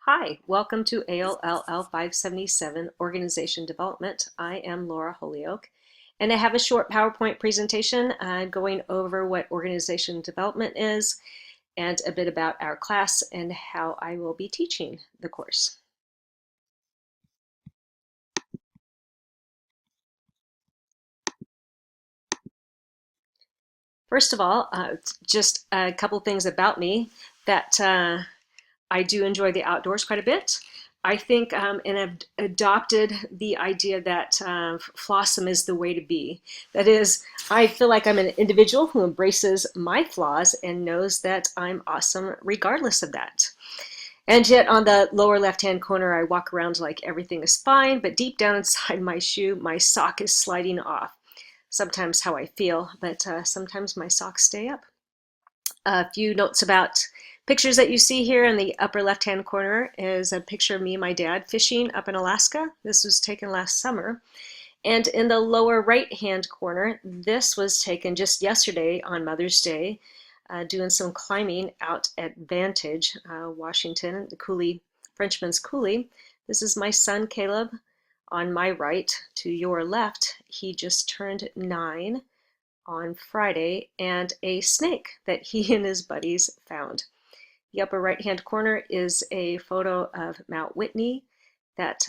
Hi, welcome to AOLL 577 Organization Development. I am Laura Holyoke, and I have a short PowerPoint presentation going over what organization development is and a bit about our class and how I will be teaching the course. First of all, just a couple things about me that I do enjoy the outdoors quite a bit. I think and have adopted the idea that flawsome is the way to be. That is, I feel like I'm an individual who embraces my flaws and knows that I'm awesome regardless of that. And yet on the lower left-hand corner, I walk around like everything is fine, but deep down inside my shoe, my sock is sliding off. Sometimes how I feel, but sometimes my socks stay up. A few notes about pictures that you see here in the upper left-hand corner is a picture of me and my dad fishing up in Alaska. This was taken last summer. And in the lower right-hand corner, this was taken just yesterday on Mother's Day, doing some climbing out at Vantage, Washington, the Coulee, Frenchman's Coulee. This is my son, Caleb, on my right. To your left, he just turned 9 on Friday, and a snake that he and his buddies found. The upper right-hand corner is a photo of Mount Whitney that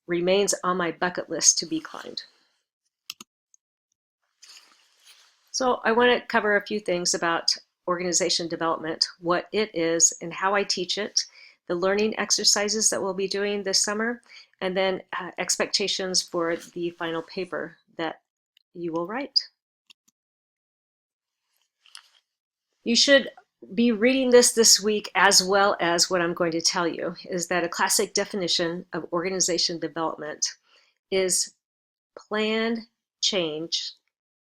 remains on my bucket list to be climbed. So I want to cover a few things about organization development, what it is and how I teach it, the learning exercises that we'll be doing this summer, and then expectations for the final paper that you will write. You should be reading this week, as well as what I'm going to tell you, is that a classic definition of organization development is planned change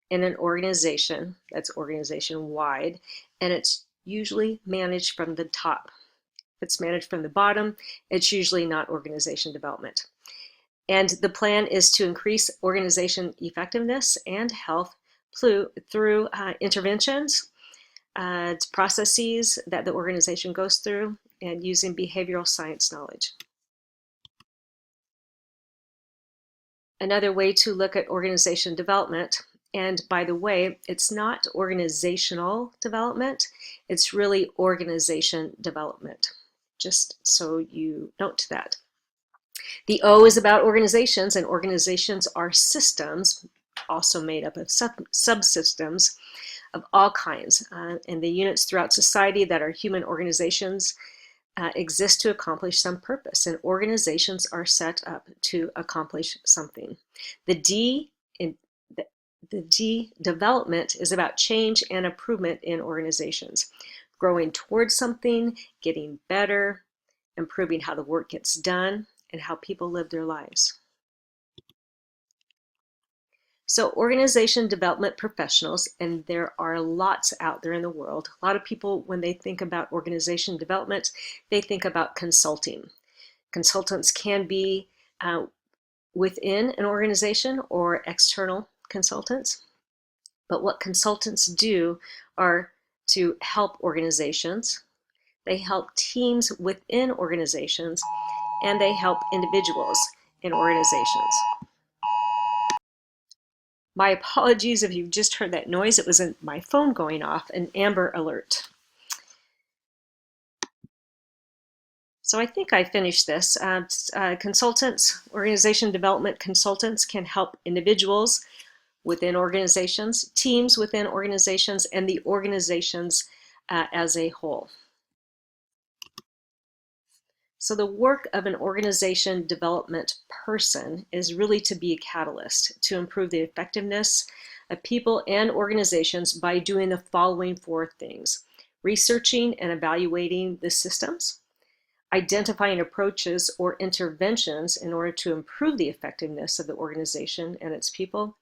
in an organization that's organization-wide, and it's usually managed from the top. If it's managed from the bottom, it's usually not organization development. And the plan is to increase organization effectiveness and health through interventions, processes that the organization goes through, and using behavioral science knowledge. Another way to look at organization development, and by the way, it's not organizational development, it's really organization development, just so you note that. The O is about organizations, and organizations are systems, also made up of subsystems of all kinds, and the units throughout society that are human organizations exist to accomplish some purpose, and organizations are set up to accomplish something. The D development is about change and improvement in organizations, growing towards something, getting better, improving how the work gets done, and how people live their lives. So organization development professionals, and there are lots out there in the world, a lot of people, when they think about organization development, they think about consulting. Consultants can be within an organization or external consultants, but what consultants do are to help organizations, they help teams within organizations, and they help individuals in organizations. My apologies if you've just heard that noise. It was my phone going off, an Amber Alert. So I think I finished this. Consultants, organization development consultants can help individuals within organizations, teams within organizations, and the organizations as a whole. So the work of an organization development person is really to be a catalyst to improve the effectiveness of people and organizations by doing the following 4 things: researching and evaluating the systems, identifying approaches or interventions in order to improve the effectiveness of the organization and its people,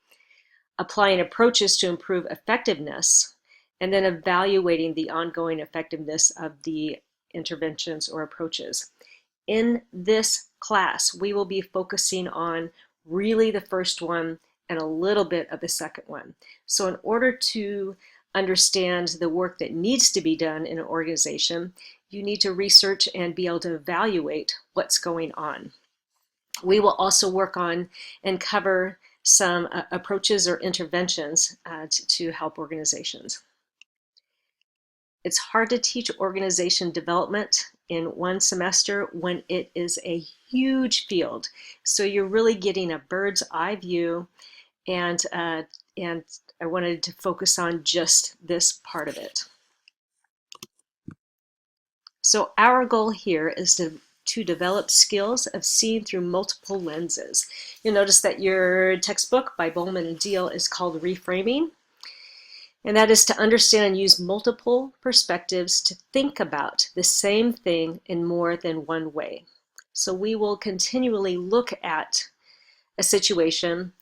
applying approaches to improve effectiveness, and then evaluating the ongoing effectiveness of the interventions or approaches. In this class, we will be focusing on really the first one and a little bit of the second one. So in order to understand the work that needs to be done in an organization, you need to research and be able to evaluate what's going on. We will also work on and cover some approaches or interventions to help organizations. It's hard to teach organization development in one semester when it is a huge field. So you're really getting a bird's eye view, and I wanted to focus on just this part of it. So our goal here is to develop skills of seeing through multiple lenses. You'll notice that your textbook by Bowman and Deal is called Reframing, and that is to understand and use multiple perspectives to think about the same thing in more than one way. So we will continually look at a situation.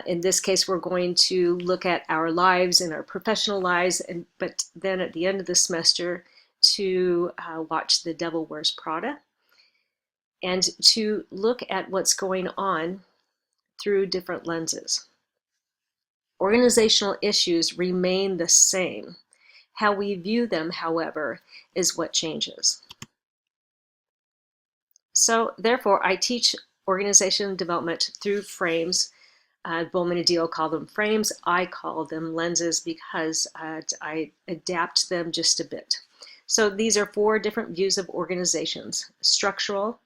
In this case, we're going to look at our lives and our professional lives, but then at the end of the semester, to watch The Devil Wears Prada and to look at what's going on through different lenses. Organizational issues remain the same. How we view them, however, is what changes. So therefore, I teach organization development through frames. Bowman and Deal call them frames. I call them lenses because I adapt them just a bit. So these are 4 different views of organizations: structural,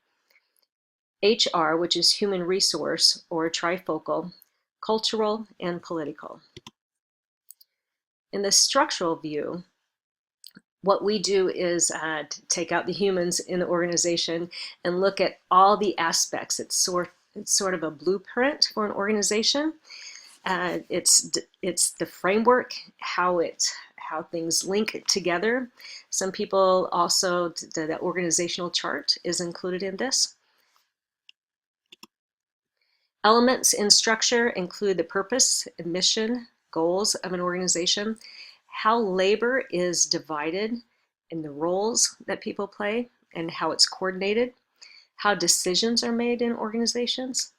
HR, which is human resource or trifocal, cultural, and political. In the structural view, what we do is take out the humans in the organization and look at all the aspects. It's sort of a blueprint for an organization. It's the framework, how things link together. Some people also, the organizational chart is included in this. Elements in structure include the purpose and mission, goals of an organization, how labor is divided in the roles that people play and how it's coordinated, how decisions are made in organizations,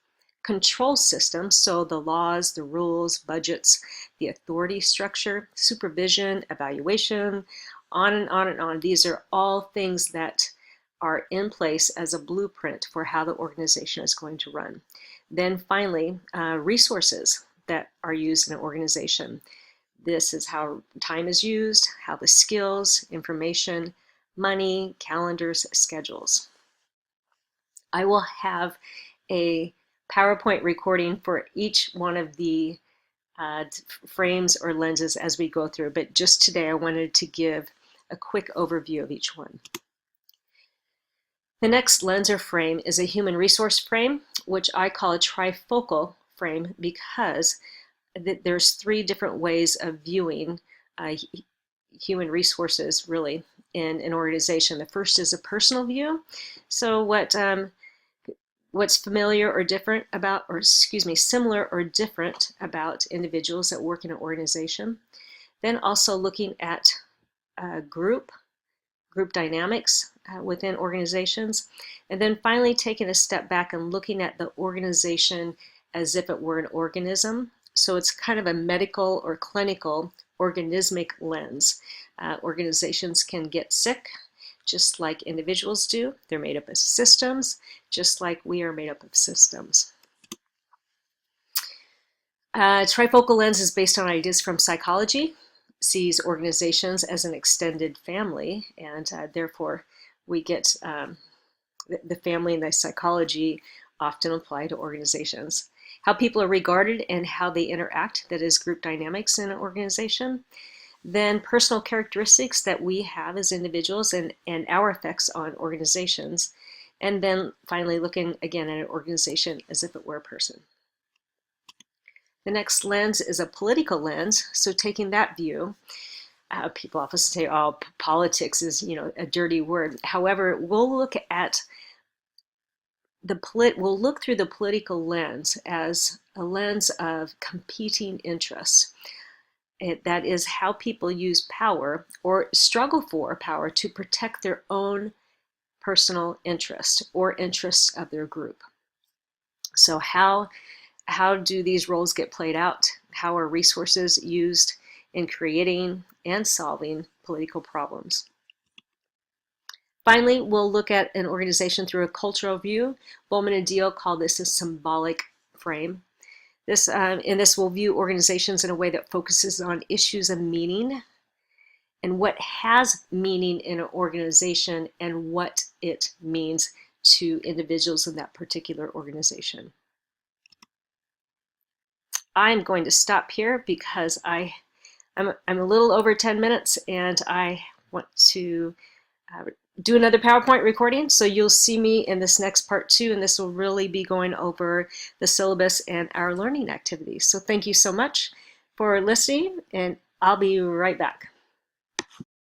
control systems, so the laws, the rules, budgets, the authority structure, supervision, evaluation, on and on and on. These are all things that are in place as a blueprint for how the organization is going to run. Then finally, resources that are used in an organization. This is how time is used, how the skills, information, money, calendars, schedules. I will have a PowerPoint recording for each one of the frames or lenses as we go through, but just today I wanted to give a quick overview of each one. The next lens or frame is a human resource frame, which I call a trifocal frame because there's 3 different ways of viewing human resources really in an organization. The first is a personal view. So what's familiar or different about, or excuse me, similar or different about individuals that work in an organization. Then also looking at group dynamics within organizations. And then finally taking a step back and looking at the organization as if it were an organism. So it's kind of a medical or clinical organismic lens. Organizations can get sick just like individuals do. They're made up of systems, just like we are made up of systems. Trifocal lens is based on ideas from psychology, sees organizations as an extended family, and therefore we get the family and the psychology often apply to organizations. How people are regarded and how they interact, that is group dynamics in an organization. Then personal characteristics that we have as individuals and our effects on organizations. And then finally looking again at an organization as if it were a person. The next lens is a political lens. So taking that view, people often say, oh, politics is, a dirty word. However, we'll look at we'll look through the political lens as a lens of competing interests. That is how people use power or struggle for power to protect their own personal interest or interests of their group. So how do these roles get played out? How are resources used in creating and solving political problems? Finally, we'll look at an organization through a cultural view. Bowman and Deal call this a symbolic frame. In this, we'll view organizations in a way that focuses on issues of meaning and what has meaning in an organization and what it means to individuals in that particular organization. I'm going to stop here because I'm a little over 10 minutes and I want to do another PowerPoint recording. So you'll see me in this next part 2, and this will really be going over the syllabus and our learning activities. So thank you so much for listening, and I'll be right back.